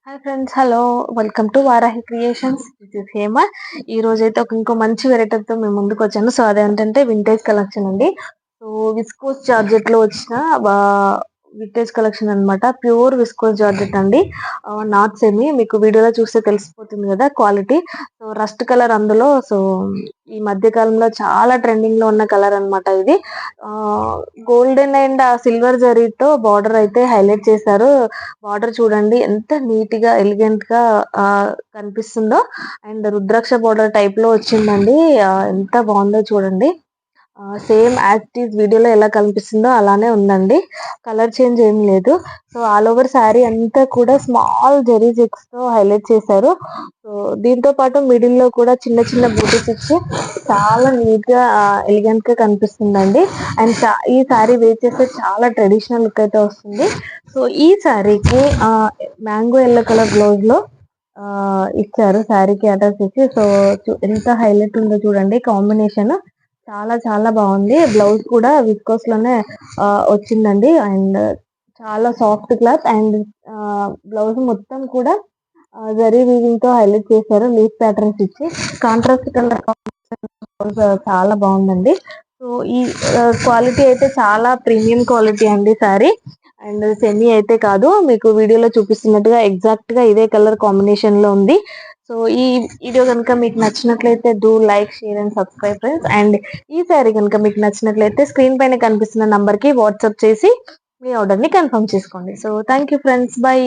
Hi friends, hello, welcome to Varahi creations. This is Hema. ఈ రోజు అయితే ఇంకో మంచి వెరైటీతో మేము ముందుకు వచ్చాను. సో అదేంటంటే వింటేజ్ కలెక్షన్ అండి. సో విస్కోస్ జార్జెట్ లో వచ్చిన వింటేజ్ కలెక్షన్ అన్నమాట. ప్యూర్ విస్కోస్ జార్జెట్ అండి, నాట్ సెమీ. మీకు వీడియోలో చూస్తే తెలిసిపోతుంది కదా క్వాలిటీ. సో రస్ట్ కలర్ అందులో. సో ఈ మధ్య కాలంలో చాలా ట్రెండింగ్ లో ఉన్న కలర్ అన్నమాట ఇది. గోల్డెన్ అండ్ సిల్వర్ జరీతో బార్డర్ అయితే హైలైట్ చేశారు. బార్డర్ చూడండి ఎంత నీట్ గా ఎలిగెంట్ గా కనిపిస్తుందో. అండ్ రుద్రాక్ష బార్డర్ టైప్ లో వచ్చిందండి. ఎంత బాగుందో చూడండి. సేమ్ యాజ్ ఇట్ ఈస్ వీడియోలో ఎలా కనిపిస్తుందో అలానే ఉందండి. కలర్ చేంజ్ ఏం లేదు. సో ఆల్ ఓవర్ శారీ అంతా కూడా స్మాల్ జెరీ చెక్స్ తో హైలైట్ చేశారు. సో దీంతో పాటు మిడిల్ లో కూడా చిన్న చిన్న బూటీస్ ఇచ్చి చాలా నీట్ గా ఎలిగెంట్ గా కనిపిస్తుందండి. అండ్ ఈ శారీ వేర్ చేస్తే చాలా ట్రెడిషనల్ లుక్ అయితే వస్తుంది. సో ఈ శారీకి మ్యాంగో ఎల్లో కలర్ బ్లౌజ్ లో ఇచ్చారు శారీకి అటాచ్ చేసి. సో ఎంత హైలైట్ ఉందో చూడండి కాంబినేషన్. చాలా చాలా బాగుంది. బ్లౌజ్ కూడా విస్కోస్ లోనే వచ్చిందండి. అండ్ చాలా సాఫ్ట్ క్లాత్. అండ్ బ్లౌజ్ మొత్తం కూడా జరీ వీవింగ్ తో హైలైట్ చేశారు. లీఫ్ ప్యాటర్న్స్ ఇచ్చి కాంట్రాస్ట్ కలర్ చాలా బాగుందండి. సో ఈ క్వాలిటీ అయితే చాలా ప్రీమియం క్వాలిటీ అండి సారీ. అండ్ సెమీ అయితే కాదు, మీకు వీడియోలో చూపిస్తున్నట్టుగా ఎగ్జాక్ట్ గా ఇదే కలర్ కాంబినేషన్ లో ఉంది. సో ఈ వీడియో కనుక మీకు నచ్చినట్లయితే do like, share and subscribe friends. And ఈ సారీ కనుక మీకు నచ్చినట్లయితే స్క్రీన్ పైన కనిపిస్తున్న నంబర్ కి వాట్సాప్ చేసి మీ ఆర్డర్ ని కన్ఫర్మ్ చేసుకోండి. So thank you friends, by.